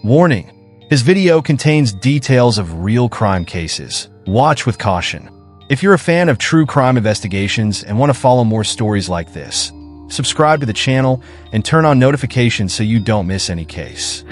Warning: this video contains details of real crime cases. Watch with caution. If you're a fan of true crime investigations and want to follow more stories like this, subscribe to the channel and turn on notifications so you don't miss any case.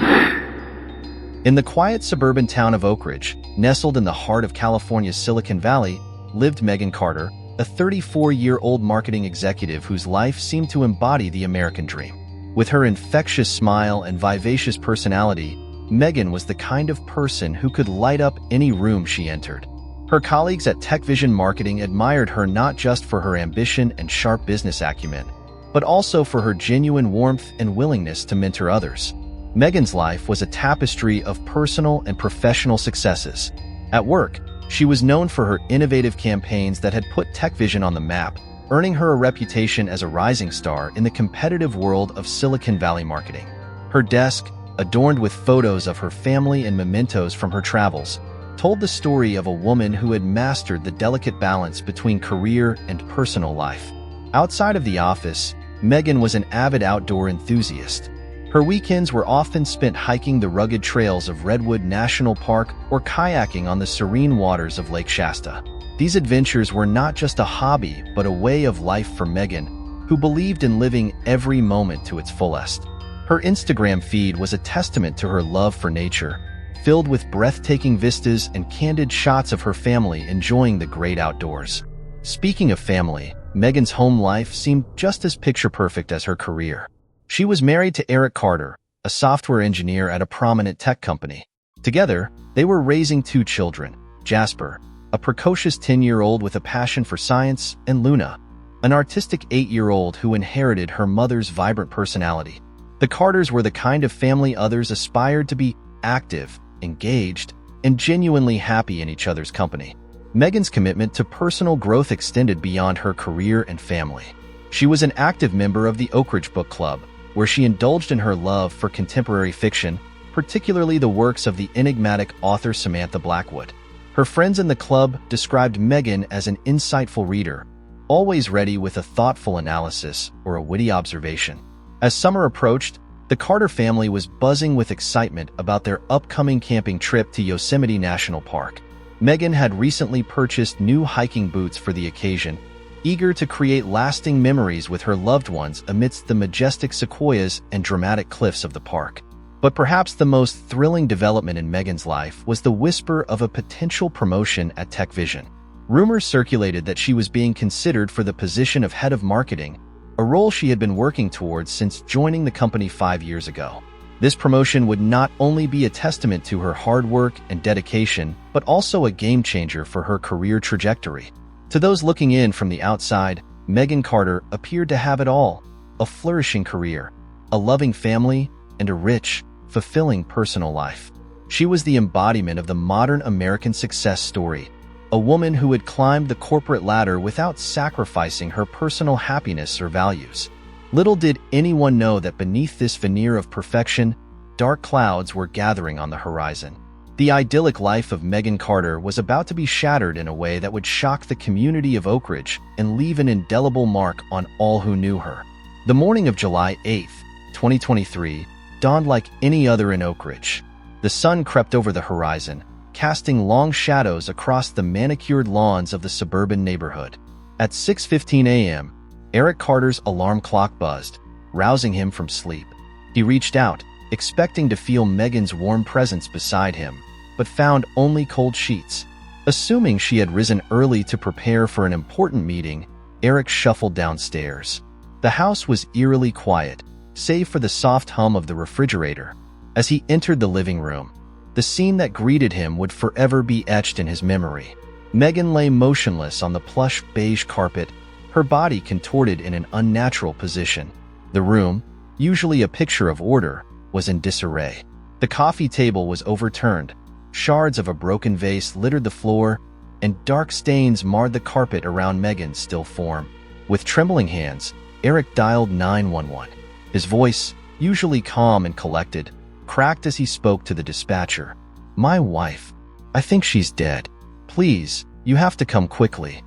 In the quiet suburban town of Oak Ridge, nestled in the heart of California's Silicon Valley, lived Megan Carter, a 34-year-old marketing executive whose life seemed to embody the American dream. With her infectious smile and vivacious personality, Megan was the kind of person who could light up any room she entered. Her colleagues at TechVision Marketing admired her not just for her ambition and sharp business acumen, but also for her genuine warmth and willingness to mentor others. Megan's life was a tapestry of personal and professional successes. At work, she was known for her innovative campaigns that had put TechVision on the map, earning her a reputation as a rising star in the competitive world of Silicon Valley marketing. Her desk, adorned with photos of her family and mementos from her travels, told the story of a woman who had mastered the delicate balance between career and personal life. Outside of the office, Megan was an avid outdoor enthusiast. Her weekends were often spent hiking the rugged trails of Redwood National Park or kayaking on the serene waters of Lake Shasta. These adventures were not just a hobby, but a way of life for Megan, who believed in living every moment to its fullest. Her Instagram feed was a testament to her love for nature, filled with breathtaking vistas and candid shots of her family enjoying the great outdoors. Speaking of family, Megan's home life seemed just as picture-perfect as her career. She was married to Eric Carter, a software engineer at a prominent tech company. Together, they were raising two children, Jasper, a precocious 10-year-old with a passion for science, and Luna, an artistic 8-year-old who inherited her mother's vibrant personality. The Carters were the kind of family others aspired to be: active, engaged, and genuinely happy in each other's company. Megan's commitment to personal growth extended beyond her career and family. She was an active member of the Oak Ridge Book Club, where she indulged in her love for contemporary fiction, particularly the works of the enigmatic author Samantha Blackwood. Her friends in the club described Megan as an insightful reader, always ready with a thoughtful analysis or a witty observation. As summer approached, the Carter family was buzzing with excitement about their upcoming camping trip to Yosemite National Park. Megan had recently purchased new hiking boots for the occasion, eager to create lasting memories with her loved ones amidst the majestic sequoias and dramatic cliffs of the park. But perhaps the most thrilling development in Megan's life was the whisper of a potential promotion at TechVision. Rumors circulated that she was being considered for the position of head of marketing, a role she had been working towards since joining the company 5 years ago. This promotion would not only be a testament to her hard work and dedication, but also a game-changer for her career trajectory. To those looking in from the outside, Megan Carter appeared to have it all: a flourishing career, a loving family, and a rich, fulfilling personal life. She was the embodiment of the modern American success story, a woman who had climbed the corporate ladder without sacrificing her personal happiness or values. Little did anyone know that beneath this veneer of perfection, dark clouds were gathering on the horizon. The idyllic life of Megan Carter was about to be shattered in a way that would shock the community of Oak Ridge and leave an indelible mark on all who knew her. The morning of July 8th, 2023, dawned like any other in Oak Ridge. The sun crept over the horizon, casting long shadows across the manicured lawns of the suburban neighborhood. At 6:15 a.m., Eric Carter's alarm clock buzzed, rousing him from sleep. He reached out, expecting to feel Megan's warm presence beside him, but found only cold sheets. Assuming she had risen early to prepare for an important meeting, Eric shuffled downstairs. The house was eerily quiet, save for the soft hum of the refrigerator. As he entered the living room, the scene that greeted him would forever be etched in his memory. Megan lay motionless on the plush beige carpet, her body contorted in an unnatural position. The room, usually a picture of order, was in disarray. The coffee table was overturned, shards of a broken vase littered the floor, and dark stains marred the carpet around Megan's still form. With trembling hands, Eric dialed 911. His voice, usually calm and collected, cracked as he spoke to the dispatcher. "My wife. I think she's dead. Please, you have to come quickly."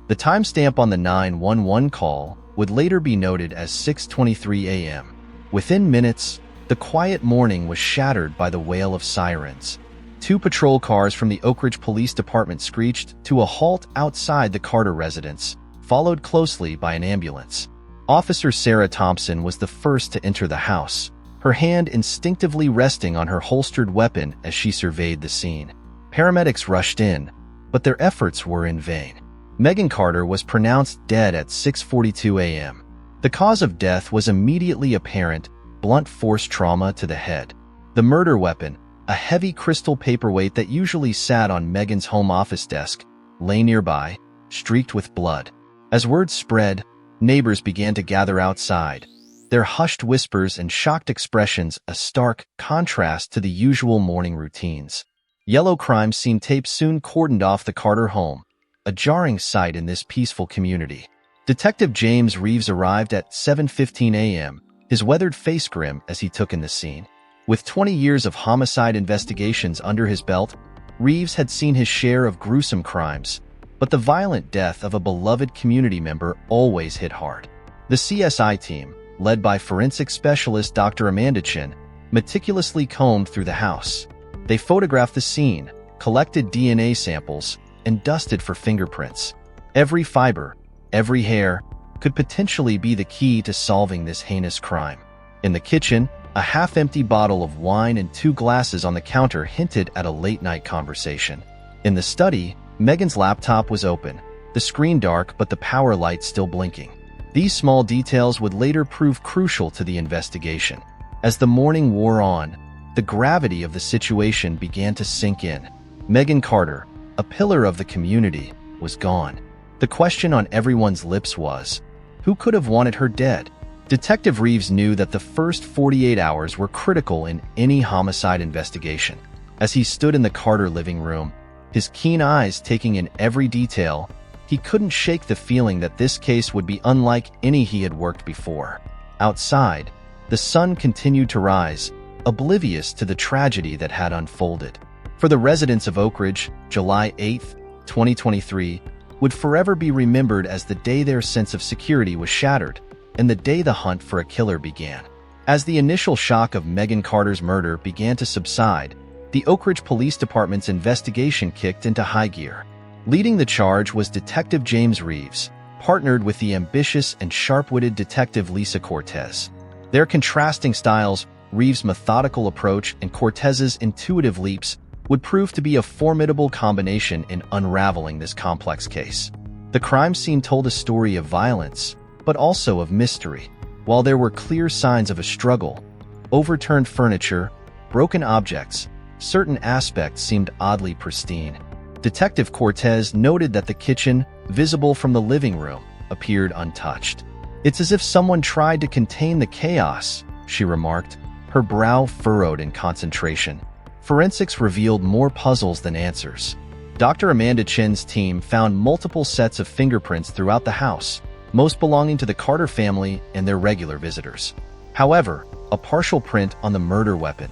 The timestamp on the 911 call would later be noted as 6:23 a.m. Within minutes, The quiet morning was shattered by the wail of sirens. Two patrol cars from the Oak Ridge Police Department screeched to a halt outside the Carter residence, followed closely by an ambulance. Officer Sarah Thompson was the first to enter the house, her hand instinctively resting on her holstered weapon as she surveyed the scene. Paramedics rushed in, but their efforts were in vain. Megan Carter was pronounced dead at 6:42 a.m. The cause of death was immediately apparent: blunt force trauma to the head. The murder weapon, a heavy crystal paperweight that usually sat on Megan's home office desk, lay nearby, streaked with blood. As word spread, neighbors began to gather outside, their hushed whispers and shocked expressions a stark contrast to the usual morning routines. Yellow crime scene tape soon cordoned off the Carter home, a jarring sight in this peaceful community. Detective James Reeves arrived at 7:15 a.m., his weathered face grim as he took in the scene. With 20 years of homicide investigations under his belt, Reeves had seen his share of gruesome crimes, but the violent death of a beloved community member always hit hard. The CSI team, led by forensic specialist Dr. Amanda Chin, meticulously combed through the house. They photographed the scene, collected DNA samples, and dusted for fingerprints. Every fiber, every hair, could potentially be the key to solving this heinous crime. In the kitchen, a half-empty bottle of wine and two glasses on the counter hinted at a late-night conversation. In the study, Megan's laptop was open, the screen dark but the power light still blinking. These small details would later prove crucial to the investigation. As the morning wore on, the gravity of the situation began to sink in. Megan Carter, a pillar of the community, was gone. The question on everyone's lips was, who could have wanted her dead? Detective Reeves knew that the first 48 hours were critical in any homicide investigation. As he stood in the Carter living room, his keen eyes taking in every detail, he couldn't shake the feeling that this case would be unlike any he had worked before. Outside, the sun continued to rise, oblivious to the tragedy that had unfolded. For the residents of Oak Ridge, July 8, 2023, would forever be remembered as the day their sense of security was shattered and the day the hunt for a killer began. As the initial shock of Megan Carter's murder began to subside, the Oak Ridge Police Department's investigation kicked into high gear. Leading the charge was Detective James Reeves, partnered with the ambitious and sharp-witted Detective Lisa Cortez. Their contrasting styles, Reeves' methodical approach and Cortez's intuitive leaps, would prove to be a formidable combination in unraveling this complex case. The crime scene told a story of violence, but also of mystery. While there were clear signs of a struggle, overturned furniture, broken objects, certain aspects seemed oddly pristine. Detective Cortez noted that the kitchen, visible from the living room, appeared untouched. "It's as if someone tried to contain the chaos," she remarked, her brow furrowed in concentration. Forensics revealed more puzzles than answers. Dr. Amanda Chin's team found multiple sets of fingerprints throughout the house, most belonging to the Carter family and their regular visitors. However, a partial print on the murder weapon,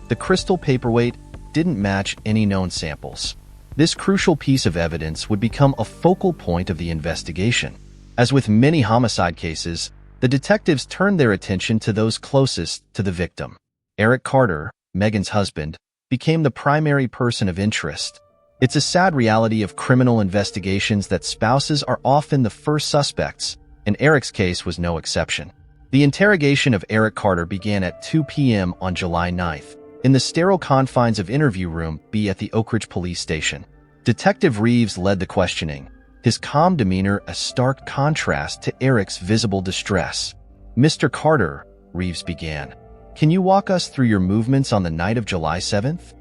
the crystal paperweight, didn't match any known samples. This crucial piece of evidence would become a focal point of the investigation. As with many homicide cases, the detectives turned their attention to those closest to the victim. Eric Carter, Megan's husband, became the primary person of interest. It's a sad reality of criminal investigations that spouses are often the first suspects, and Eric's case was no exception. The interrogation of Eric Carter began at 2 p.m. on July 9th, in the sterile confines of Interview Room B at the Oak Ridge Police Station. Detective Reeves led the questioning, his calm demeanor a stark contrast to Eric's visible distress. "Mr. Carter," Reeves began, "can you walk us through your movements on the night of July 7th?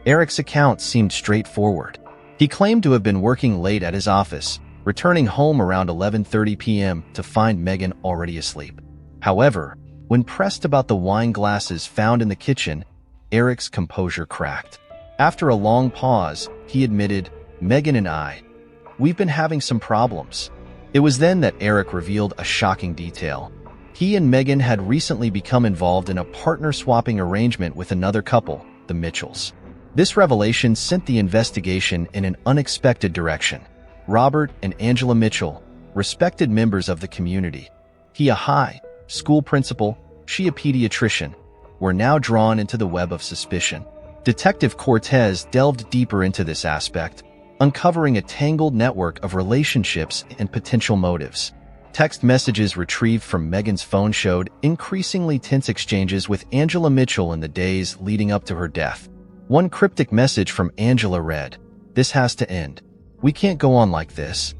Eric's account seemed straightforward. He claimed to have been working late at his office, returning home around 11:30 p.m. to find Megan already asleep. However, when pressed about the wine glasses found in the kitchen, Eric's composure cracked. After a long pause, he admitted, "Megan and we've been having some problems." It was then that Eric revealed a shocking detail. He and Megan had recently become involved in a partner-swapping arrangement with another couple, the Mitchells. This revelation sent the investigation in an unexpected direction. Robert and Angela Mitchell, respected members of the community. He a high school principal, she a pediatrician, were now drawn into the web of suspicion. Detective Cortez delved deeper into this aspect, uncovering a tangled network of relationships and potential motives. Text messages retrieved from Megan's phone showed increasingly tense exchanges with Angela Mitchell in the days leading up to her death. One cryptic message from Angela read, "This has to end. We can't go on like this."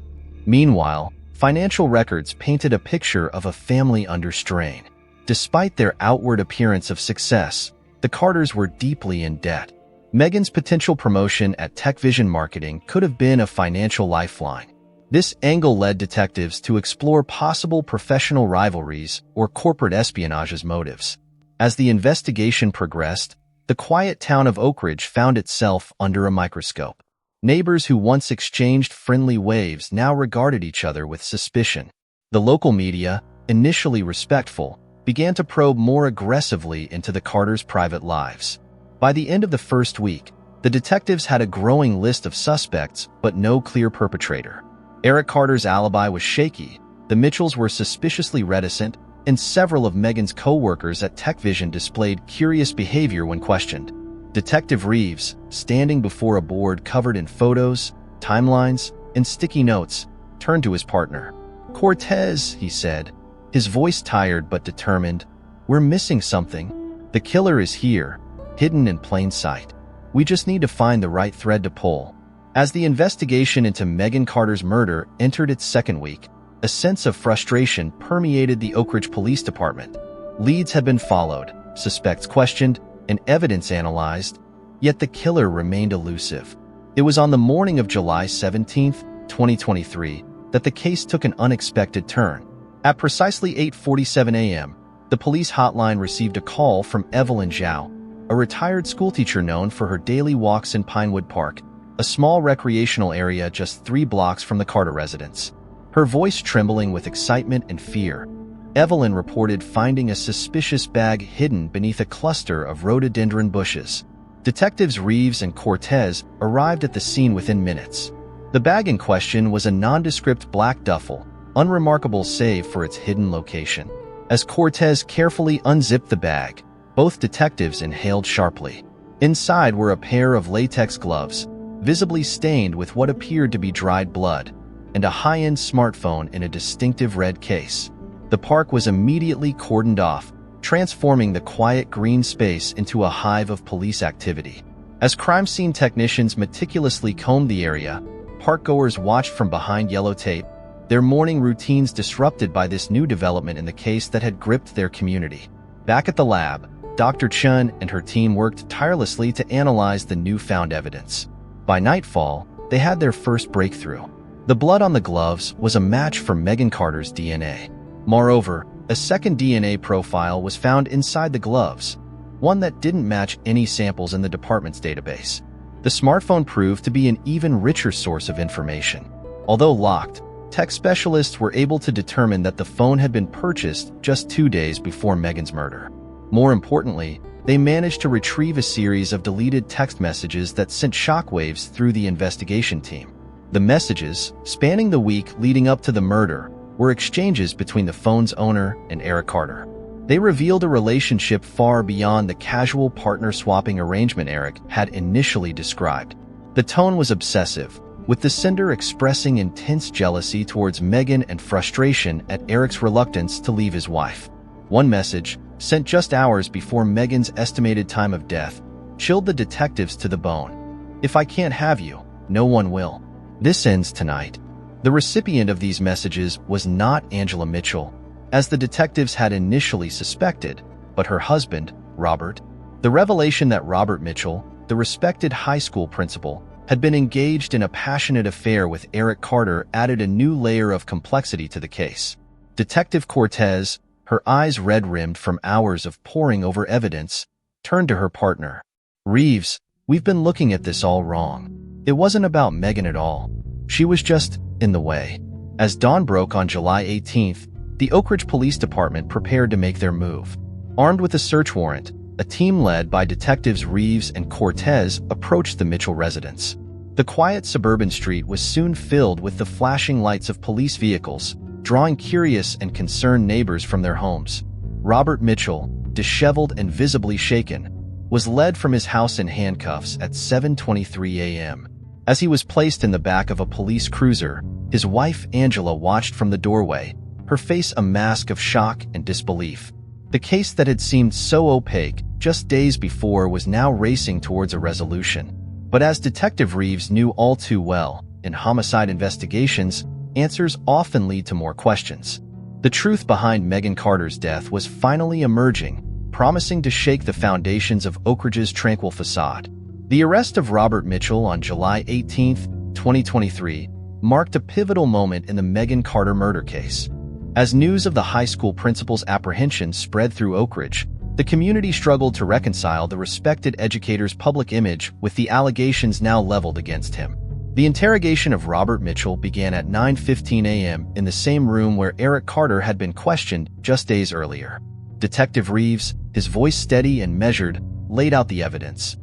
Meanwhile, financial records painted a picture of a family under strain. Despite their outward appearance of success, the Carters were deeply in debt. Megan's potential promotion at Tech Vision Marketing could have been a financial lifeline. This angle led detectives to explore possible professional rivalries or corporate espionage's motives. As the investigation progressed, the quiet town of Oak Ridge found itself under a microscope. Neighbors who once exchanged friendly waves now regarded each other with suspicion. The local media, initially respectful, began to probe more aggressively into the Carters' private lives. By the end of the first week, the detectives had a growing list of suspects but no clear perpetrator. Eric Carter's alibi was shaky, the Mitchells were suspiciously reticent, and several of Megan's co-workers at Tech Vision displayed curious behavior when questioned. Detective Reeves, standing before a board covered in photos, timelines, and sticky notes, turned to his partner. "Cortez," he said, his voice tired but determined, "we're missing something. The killer is here, hidden in plain sight. We just need to find the right thread to pull." As the investigation into Megan Carter's murder entered its second week, a sense of frustration permeated the Oak Ridge Police Department. Leads had been followed, suspects questioned, and evidence analyzed, yet the killer remained elusive. It was on the morning of July 17, 2023, that the case took an unexpected turn. At precisely 8:47 a.m., the police hotline received a call from Evelyn Zhao, a retired schoolteacher known for her daily walks in Pinewood Park, a small recreational area just 3 blocks from the Carter residence. Her voice trembling with excitement and fear, Evelyn reported finding a suspicious bag hidden beneath a cluster of rhododendron bushes. Detectives Reeves and Cortez arrived at the scene within minutes. The bag in question was a nondescript black duffel, unremarkable save for its hidden location. As Cortez carefully unzipped the bag, both detectives inhaled sharply. Inside were a pair of latex gloves, visibly stained with what appeared to be dried blood, and a high-end smartphone in a distinctive red case. The park was immediately cordoned off, transforming the quiet green space into a hive of police activity. As crime scene technicians meticulously combed the area, parkgoers watched from behind yellow tape, their morning routines disrupted by this new development in the case that had gripped their community. Back at the lab, Dr. Chun and her team worked tirelessly to analyze the newfound evidence. By nightfall, they had their first breakthrough. The blood on the gloves was a match for Megan Carter's DNA. Moreover, a second DNA profile was found inside the gloves, one that didn't match any samples in the department's database. The smartphone proved to be an even richer source of information. Although locked, tech specialists were able to determine that the phone had been purchased just 2 days before Megan's murder. More importantly, they managed to retrieve a series of deleted text messages that sent shockwaves through the investigation team. The messages, spanning the week leading up to the murder, were exchanges between the phone's owner and Eric Carter. They revealed a relationship far beyond the casual partner-swapping arrangement Eric had initially described. The tone was obsessive, with the sender expressing intense jealousy towards Megan and frustration at Eric's reluctance to leave his wife. One message, sent just hours before Megan's estimated time of death, chilled the detectives to the bone. "If I can't have you, no one will. This ends tonight." The recipient of these messages was not Angela Mitchell, as the detectives had initially suspected, but her husband, Robert. The revelation that Robert Mitchell, the respected high school principal, had been engaged in a passionate affair with Eric Carter added a new layer of complexity to the case. Detective Cortez, her eyes red-rimmed from hours of poring over evidence, turned to her partner. "Reeves, we've been looking at this all wrong. It wasn't about Megan at all. She was just in the way." As dawn broke on July 18th, the Oak Ridge Police Department prepared to make their move. Armed with a search warrant, a team led by detectives Reeves and Cortez approached the Mitchell residence. The quiet suburban street was soon filled with the flashing lights of police vehicles, drawing curious and concerned neighbors from their homes. Robert Mitchell, disheveled and visibly shaken, was led from his house in handcuffs at 7:23 a.m. As he was placed in the back of a police cruiser, his wife Angela watched from the doorway, her face a mask of shock and disbelief. The case that had seemed so opaque just days before was now racing towards a resolution. But as Detective Reeves knew all too well, in homicide investigations, answers often lead to more questions. The truth behind Megan Carter's death was finally emerging, promising to shake the foundations of Oak Ridge's tranquil facade. The arrest of Robert Mitchell on July 18, 2023, marked a pivotal moment in the Megan Carter murder case. As news of the high school principal's apprehension spread through Oak Ridge, the community struggled to reconcile the respected educator's public image with the allegations now leveled against him. The interrogation of Robert Mitchell began at 9:15 a.m. in the same room where Eric Carter had been questioned just days earlier. Detective Reeves, his voice steady and measured, laid out the evidence.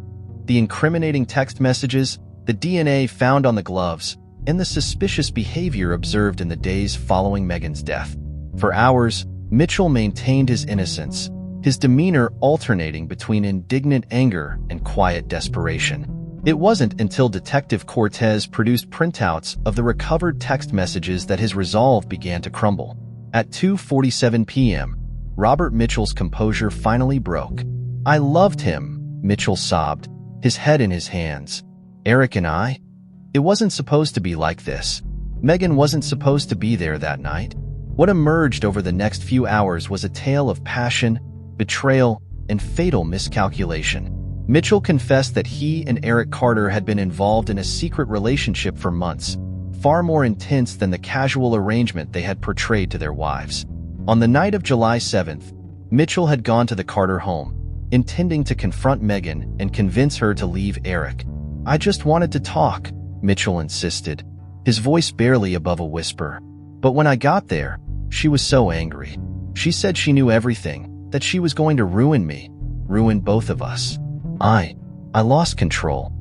The incriminating text messages, the DNA found on the gloves, and the suspicious behavior observed in the days following Megan's death. For hours, Mitchell maintained his innocence, his demeanor alternating between indignant anger and quiet desperation. It wasn't until Detective Cortez produced printouts of the recovered text messages that his resolve began to crumble. At 2:47 p.m., Robert Mitchell's composure finally broke. "I loved him," Mitchell sobbed, his head in his hands. "Eric and I? It wasn't supposed to be like this. Megan wasn't supposed to be there that night." What emerged over the next few hours was a tale of passion, betrayal, and fatal miscalculation. Mitchell confessed that he and Eric Carter had been involved in a secret relationship for months, far more intense than the casual arrangement they had portrayed to their wives. On the night of July 7th, Mitchell had gone to the Carter home, intending to confront Megan and convince her to leave Eric. "I just wanted to talk," Mitchell insisted, his voice barely above a whisper. "But when I got there, she was so angry. She said she knew everything, that she was going to ruin me, ruin both of us. I lost control."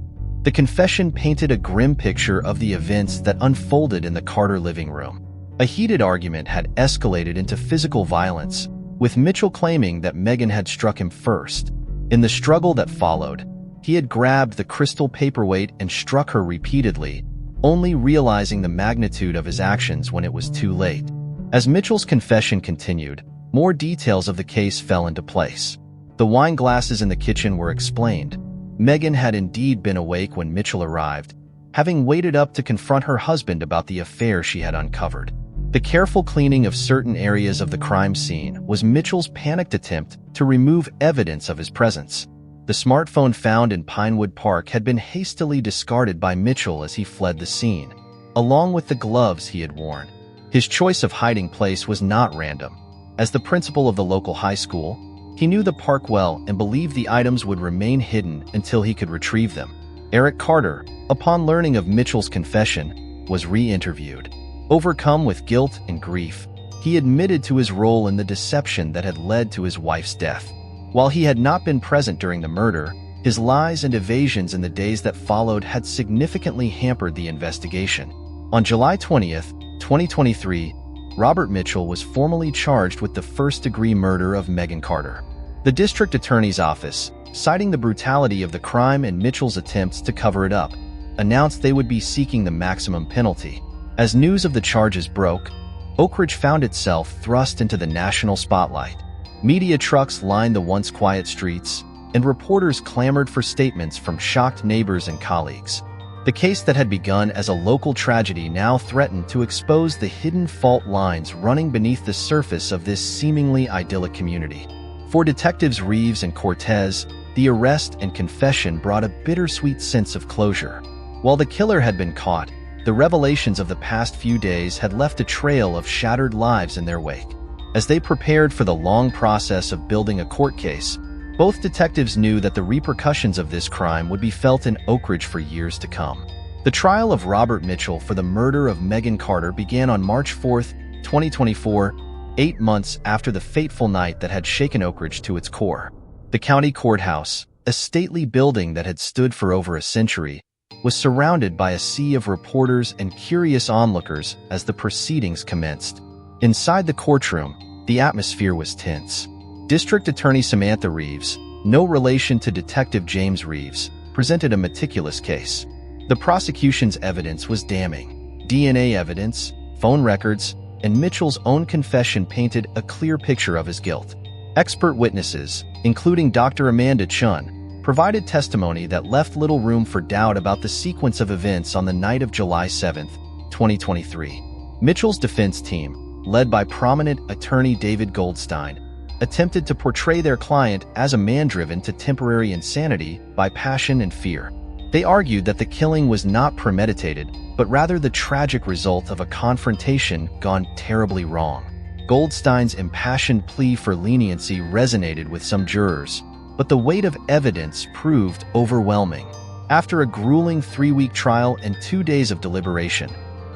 The confession painted a grim picture of the events that unfolded in the Carter living room. A heated argument had escalated into physical violence, with Mitchell claiming that Megan had struck him first. In the struggle that followed, he had grabbed the crystal paperweight and struck her repeatedly, only realizing the magnitude of his actions when it was too late. As Mitchell's confession continued, more details of the case fell into place. The wine glasses in the kitchen were explained. Megan had indeed been awake when Mitchell arrived, having waited up to confront her husband about the affair she had uncovered. The careful cleaning of certain areas of the crime scene was Mitchell's panicked attempt to remove evidence of his presence. The smartphone found in Pinewood Park had been hastily discarded by Mitchell as he fled the scene, along with the gloves he had worn. His choice of hiding place was not random. As the principal of the local high school, he knew the park well and believed the items would remain hidden until he could retrieve them. Eric Carter, upon learning of Mitchell's confession, was re-interviewed. Overcome with guilt and grief, he admitted to his role in the deception that had led to his wife's death. While he had not been present during the murder, his lies and evasions in the days that followed had significantly hampered the investigation. On July 20th, 2023, Robert Mitchell was formally charged with the first-degree murder of Megan Carter. The district attorney's office, citing the brutality of the crime and Mitchell's attempts to cover it up, announced they would be seeking the maximum penalty. As news of the charges broke, Oak Ridge found itself thrust into the national spotlight. Media trucks lined the once quiet streets, and reporters clamored for statements from shocked neighbors and colleagues. The case that had begun as a local tragedy now threatened to expose the hidden fault lines running beneath the surface of this seemingly idyllic community. For Detectives Reeves and Cortez, the arrest and confession brought a bittersweet sense of closure. While the killer had been caught, the revelations of the past few days had left a trail of shattered lives in their wake. As they prepared for the long process of building a court case, both detectives knew that the repercussions of this crime would be felt in Oak Ridge for years to come. The trial of Robert Mitchell for the murder of Megan Carter began on March 4, 2024, 8 months after the fateful night that had shaken Oak Ridge to its core. The county courthouse, a stately building that had stood for over a century, was surrounded by a sea of reporters and curious onlookers as the proceedings commenced. Inside the courtroom, the atmosphere was tense. District Attorney Samantha Reeves, no relation to Detective James Reeves, presented a meticulous case. The prosecution's evidence was damning. DNA evidence, phone records, and Mitchell's own confession painted a clear picture of his guilt. Expert witnesses, including Dr. Amanda Chun, provided testimony that left little room for doubt about the sequence of events on the night of July 7, 2023. Mitchell's defense team, led by prominent attorney David Goldstein, attempted to portray their client as a man driven to temporary insanity by passion and fear. They argued that the killing was not premeditated, but rather the tragic result of a confrontation gone terribly wrong. Goldstein's impassioned plea for leniency resonated with some jurors, but the weight of evidence proved overwhelming. After a grueling 3-week trial and 2 days of deliberation,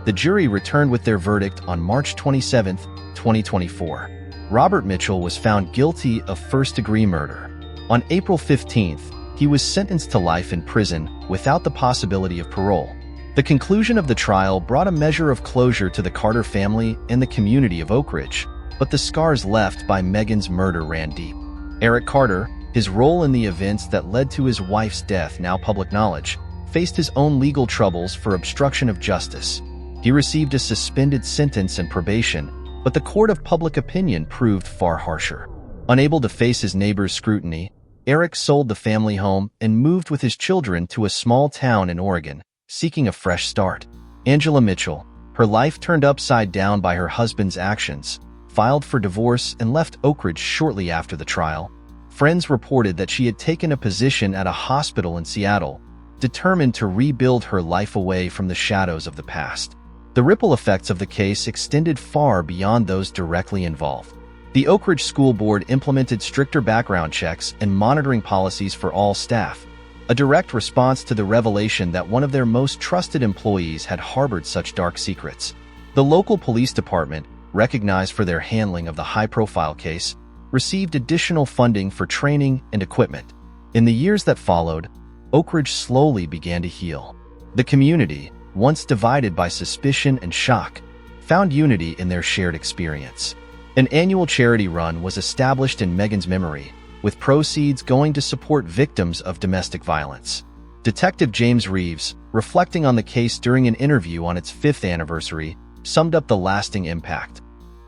the jury returned with their verdict on March 27, 2024. Robert Mitchell was found guilty of first-degree murder. On April 15th, he was sentenced to life in prison without the possibility of parole. The conclusion of the trial brought a measure of closure to the Carter family and the community of Oak Ridge, but the scars left by Megan's murder ran deep. Eric Carter, his role in the events that led to his wife's death now public knowledge, faced his own legal troubles for obstruction of justice. He received a suspended sentence and probation, but the court of public opinion proved far harsher. Unable to face his neighbors' scrutiny, Eric sold the family home and moved with his children to a small town in Oregon, seeking a fresh start. Angela Mitchell, her life turned upside down by her husband's actions, filed for divorce and left Oak Ridge shortly after the trial. Friends reported that she had taken a position at a hospital in Seattle, determined to rebuild her life away from the shadows of the past. The ripple effects of the case extended far beyond those directly involved. The Oak Ridge School Board implemented stricter background checks and monitoring policies for all staff, a direct response to the revelation that one of their most trusted employees had harbored such dark secrets. The local police department, recognized for their handling of the high-profile case, received additional funding for training and equipment. In the years that followed, Oak Ridge slowly began to heal. The community, once divided by suspicion and shock, found unity in their shared experience. An annual charity run was established in Megan's memory, with proceeds going to support victims of domestic violence. Detective James Reeves, reflecting on the case during an interview on its 5th anniversary, summed up the lasting impact.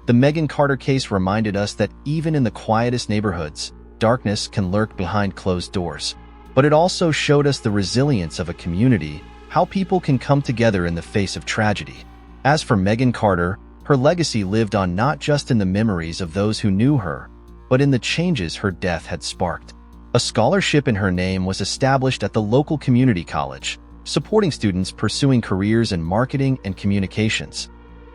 The Megan Carter case reminded us that even in the quietest neighborhoods, darkness can lurk behind closed doors. But it also showed us the resilience of a community, how people can come together in the face of tragedy. As for Megan Carter, her legacy lived on not just in the memories of those who knew her, but in the changes her death had sparked. A scholarship in her name was established at the local community college, supporting students pursuing careers in marketing and communications.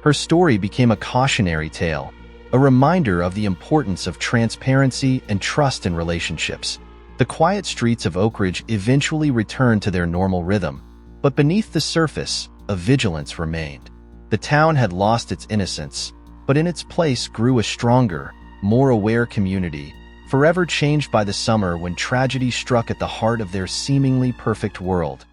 Her story became a cautionary tale, a reminder of the importance of transparency and trust in relationships. The quiet streets of Oak Ridge eventually returned to their normal rhythm, but beneath the surface, a vigilance remained. The town had lost its innocence, but in its place grew a stronger, more aware community, forever changed by the summer when tragedy struck at the heart of their seemingly perfect world.